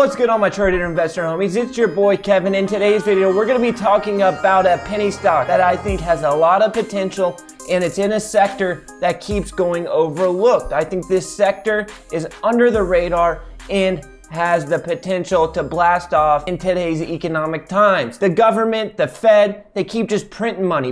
What's good, all my chartered investor homies? It's your boy Kevin. In today's video, we're going to be talking about a penny stock that I think has a lot of potential, and it's in a sector that keeps going overlooked. I think this sector is under the radar and has the potential to blast off in today's economic times. The government, the Fed, they keep just printing money.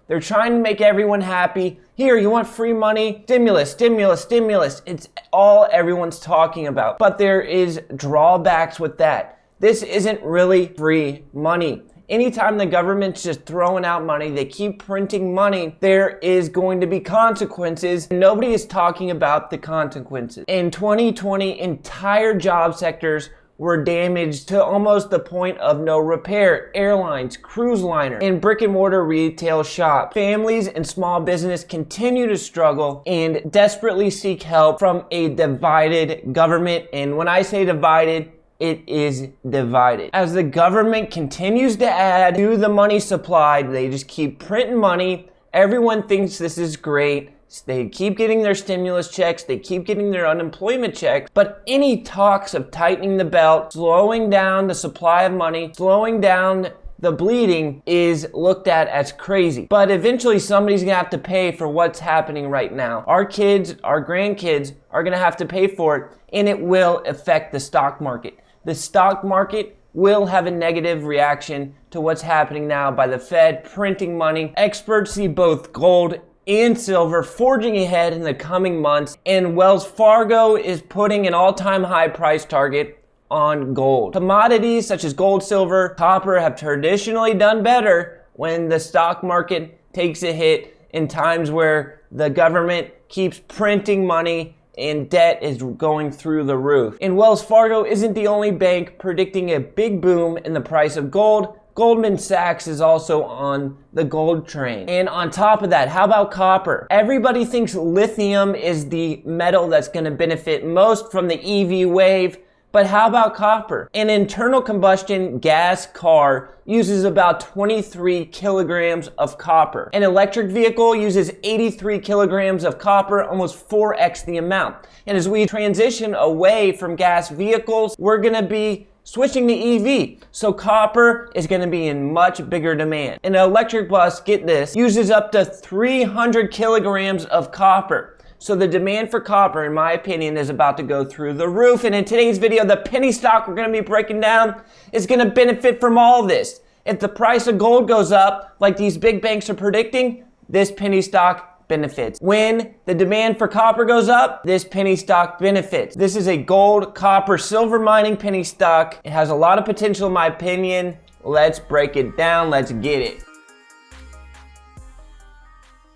They're trying to make everyone happy. Here, you want free money? Stimulus. It's all everyone's talking about. But there is drawbacks with that. This isn't really free money. Anytime the government's just throwing out money, they keep printing money, there is going to be consequences. Nobody is talking about the consequences. In 2020, entire job sectors were damaged to almost the point of no repair. Airlines, cruise liner, and brick and mortar retail shop. Families and small business continue to struggle and desperately seek help from a divided government. And when I say divided, it is divided. As the government continues to add to the money supply, they just keep printing money. Everyone thinks this is great. They keep getting their stimulus checks, they keep getting their unemployment checks, but any talks of tightening the belt, slowing down the supply of money, slowing down the bleeding is looked at as crazy. But eventually somebody's gonna have to pay for what's happening right now. Our kids, our grandkids are gonna have to pay for it, and it will affect the stock market. The stock market will have a negative reaction to what's happening now by the Fed printing money. Experts see both gold and silver forging ahead in the coming months, and Wells Fargo is putting an all-time high price target on gold. Commodities such as gold, silver, copper have traditionally done better when the stock market takes a hit in times where the government keeps printing money and debt is going through the roof. And Wells Fargo isn't the only bank predicting a big boom in the price of gold. Goldman Sachs is also on the gold train. And on top of that, how about copper? Everybody thinks lithium is the metal that's going to benefit most from the EV wave, but how about copper? An internal combustion gas car uses about 23 kilograms of copper. An electric vehicle uses 83 kilograms of copper, almost 4x the amount. And as we transition away from gas vehicles, we're going to be switching to EV, so copper is going to be in much bigger demand. An electric bus, get this, uses up to 300 kilograms of copper. So the demand for copper, in my opinion, is about to go through the roof. And in today's video, the penny stock we're going to be breaking down is going to benefit from all this. If the price of gold goes up, like these big banks are predicting, this penny stock benefits. When the demand for copper goes up, this penny stock benefits. This is a gold, copper, silver mining penny stock. It has a lot of potential in my opinion. Let's break it down. Let's get it.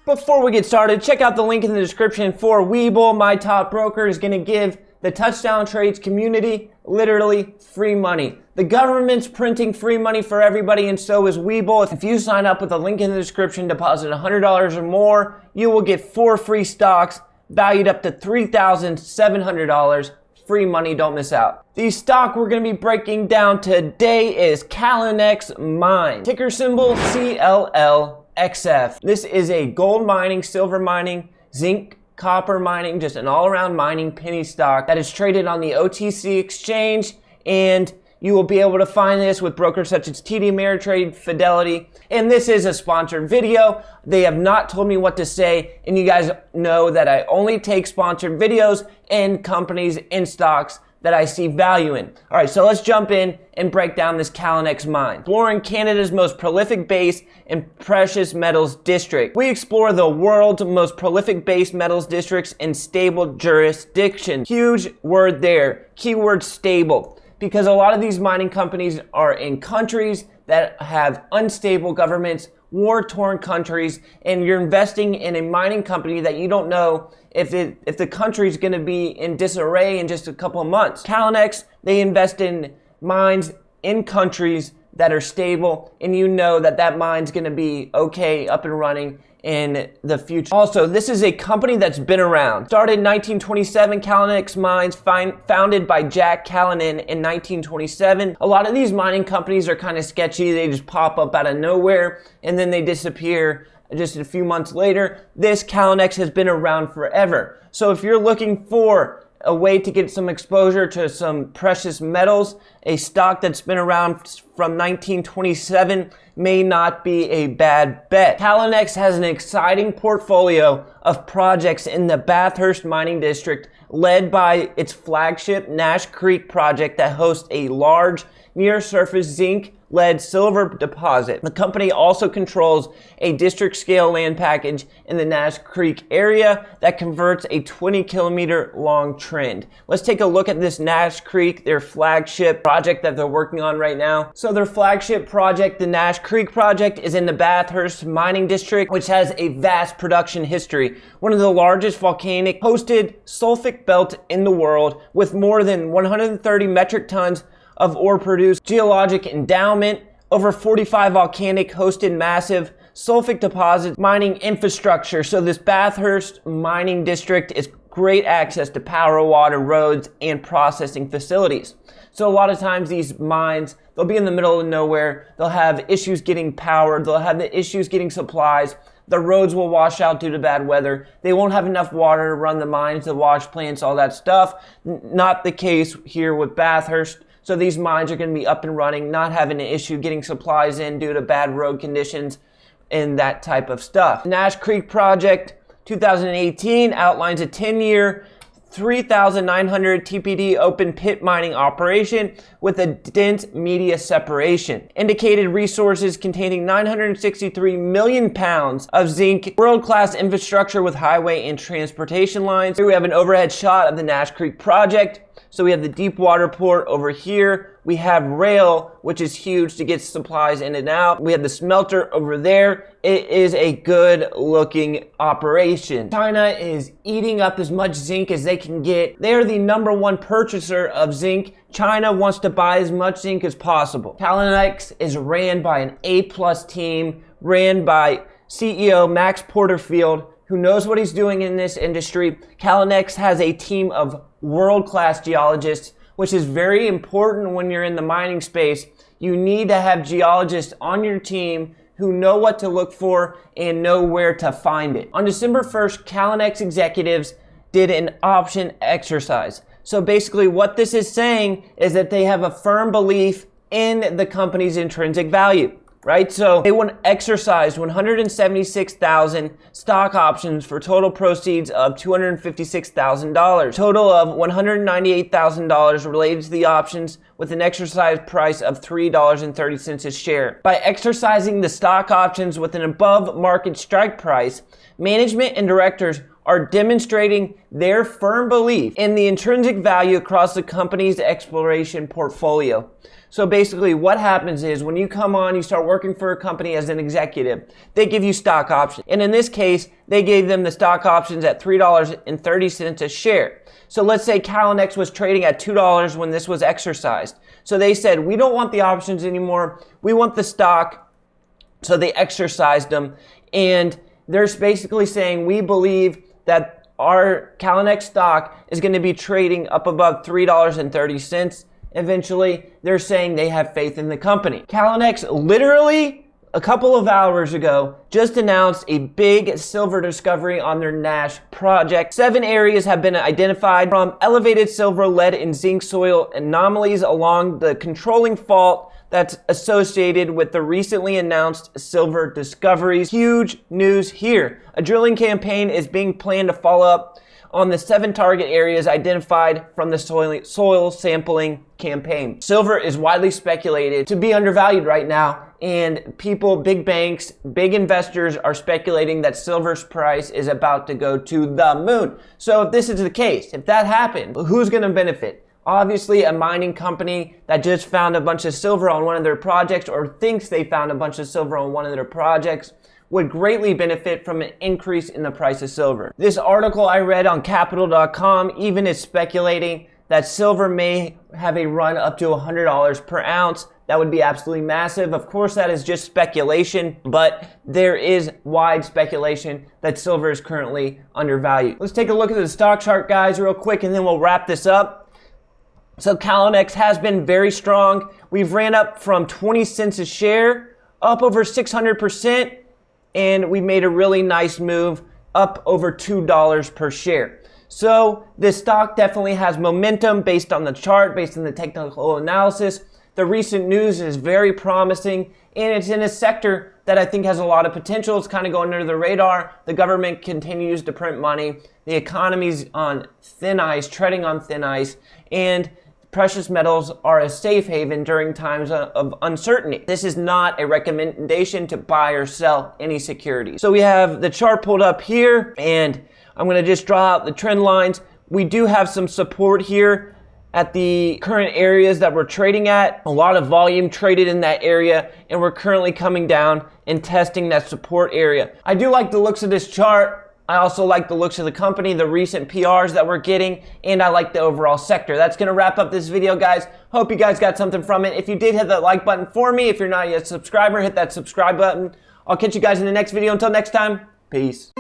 Before we get started, check out the link in the description for Webull. My top broker is going to give the touchdown trades community literally free money. The government's printing free money for everybody, and so is Webull. If you sign up with the link in the description, deposit $100 or more, you will get 4 free stocks valued up to $3,700. Free money, don't miss out. The stock we're going to be breaking down today is Callinex Mines. Ticker symbol CLLXF. This is a gold mining, silver mining, zinc, copper mining, just an all-around mining penny stock that is traded on the OTC exchange, and you will be able to find this with brokers such as TD Ameritrade, Fidelity, and this is a sponsored video. They have not told me what to say, and you guys know that I only take sponsored videos and companies and stocks that I see value in. All right, so let's jump in and break down this Callinex mine. Exploring Canada's most prolific base and precious metals district. We explore the world's most prolific base metals districts in stable jurisdictions. Huge word there, keyword stable, because a lot of these mining companies are in countries that have unstable governments, war-torn countries, and you're investing in a mining company that you don't know if the country's going to be in disarray in just a couple of months. Callinex, they invest in mines in countries that are stable, and you know that that mine's going to be okay, up and running in the future. Also, this is a company that's been around. Started in 1927, Callinex Mines, founded by Jack Callinan in 1927. A lot of these mining companies are kind of sketchy. They just pop up out of nowhere and then they disappear just a few months later. This Callinex has been around forever. So if you're looking for a way to get some exposure to some precious metals, a stock that's been around from 1927 may not be a bad bet. Callinex has an exciting portfolio of projects in the Bathurst Mining District, led by its flagship Nash Creek project that hosts a large near-surface zinc, lead, silver deposit. The company also controls a district-scale land package in the Nash Creek area that converts a 20-kilometer long trend. Let's take a look at this Nash Creek, their flagship project that they're working on right now. So their flagship project, the Nash Creek project, is in the Bathurst Mining District, which has a vast production history. One of the largest volcanic hosted sulfuric belt in the world, with more than 130 metric tons of ore produced, geologic endowment, over 45 volcanic hosted massive sulfuric deposits, mining infrastructure. So this Bathurst Mining District is great access to power, water, roads, and processing facilities. So a lot of times these mines, they'll be in the middle of nowhere, they'll have issues getting power, they'll have the issues getting supplies, the roads will wash out due to bad weather, they won't have enough water to run the mines, the wash plants, all that stuff. Not the case here with Bathurst. So these mines are going to be up and running, not having an issue getting supplies in due to bad road conditions and that type of stuff. Nash Creek Project 2018 outlines a 10-year, 3,900 TPD open pit mining operation with a dense media separation. Indicated resources containing 963 million pounds of zinc, world-class infrastructure with highway and transportation lines. Here we have an overhead shot of the Nash Creek project. So we have the deep water port over here. We have rail, which is huge to get supplies in and out. We have the smelter over there. It is a good looking operation. China is eating up as much zinc as they can get. They are the #1 purchaser of zinc. China wants to buy as much zinc as possible. Callinex is ran by an A+ team, ran by CEO Max Porterfield, who knows what he's doing in this industry. Callinex has a team of world-class geologists, which is very important when you're in the mining space. You need to have geologists on your team who know what to look for and know where to find it. On December 1st, Callinex executives did an option exercise. So basically what this is saying is that they have a firm belief in the company's intrinsic value. Right? So they exercised 176,000 stock options for total proceeds of $256,000. Total of $198,000 related to the options with an exercise price of $3.30 a share. By exercising the stock options with an above market strike price, management and directors are demonstrating their firm belief in the intrinsic value across the company's exploration portfolio. So basically what happens is when you come on, you start working for a company as an executive, they give you stock options. And in this case, they gave them the stock options at $3.30 a share. So let's say Callinex was trading at $2 when this was exercised. So they said, we don't want the options anymore. We want the stock. So they exercised them. And they're basically saying, we believe that our Callinex stock is going to be trading up above $3.30. Eventually, they're saying they have faith in the company. Callinex literally a couple of hours ago just announced a big silver discovery on their Nash project. 7 areas have been identified from elevated silver, lead, and zinc soil anomalies along the controlling fault that's associated with the recently announced silver discoveries. Huge news here. A drilling campaign is being planned to follow up on the 7 target areas identified from the soil sampling campaign. Silver is widely speculated to be undervalued right now, and people, big banks, big investors are speculating that silver's price is about to go to the moon. So if this is the case, if that happened, who's going to benefit? Obviously, a mining company that just found a bunch of silver on one of their projects or thinks they found a bunch of silver on one of their projects would greatly benefit from an increase in the price of silver. This article I read on capital.com even is speculating that silver may have a run up to $100 per ounce. That would be absolutely massive. Of course, that is just speculation, but there is wide speculation that silver is currently undervalued. Let's take a look at the stock chart, guys, real quick, and then we'll wrap this up. So Callinex has been very strong. We've ran up from 20 cents a share, up over 600%. And we made a really nice move up over $2 per share. So this stock definitely has momentum based on the chart, based on the technical analysis. The recent news is very promising, and it's in a sector that I think has a lot of potential. It's kind of going under the radar. The government continues to print money. The economy's on thin ice, treading on thin ice, and precious metals are a safe haven during times of uncertainty. This is not a recommendation to buy or sell any security. So we have the chart pulled up here, and I'm going to just draw out the trend lines. We do have some support here at the current areas that we're trading at. A lot of volume traded in that area, and we're currently coming down and testing that support area. I do like the looks of this chart. I also like the looks of the company, the recent PRs that we're getting, and I like the overall sector. That's going to wrap up this video, guys. Hope you guys got something from it. If you did, hit that like button for me. If you're not yet a subscriber, hit that subscribe button. I'll catch you guys in the next video. Until next time, peace.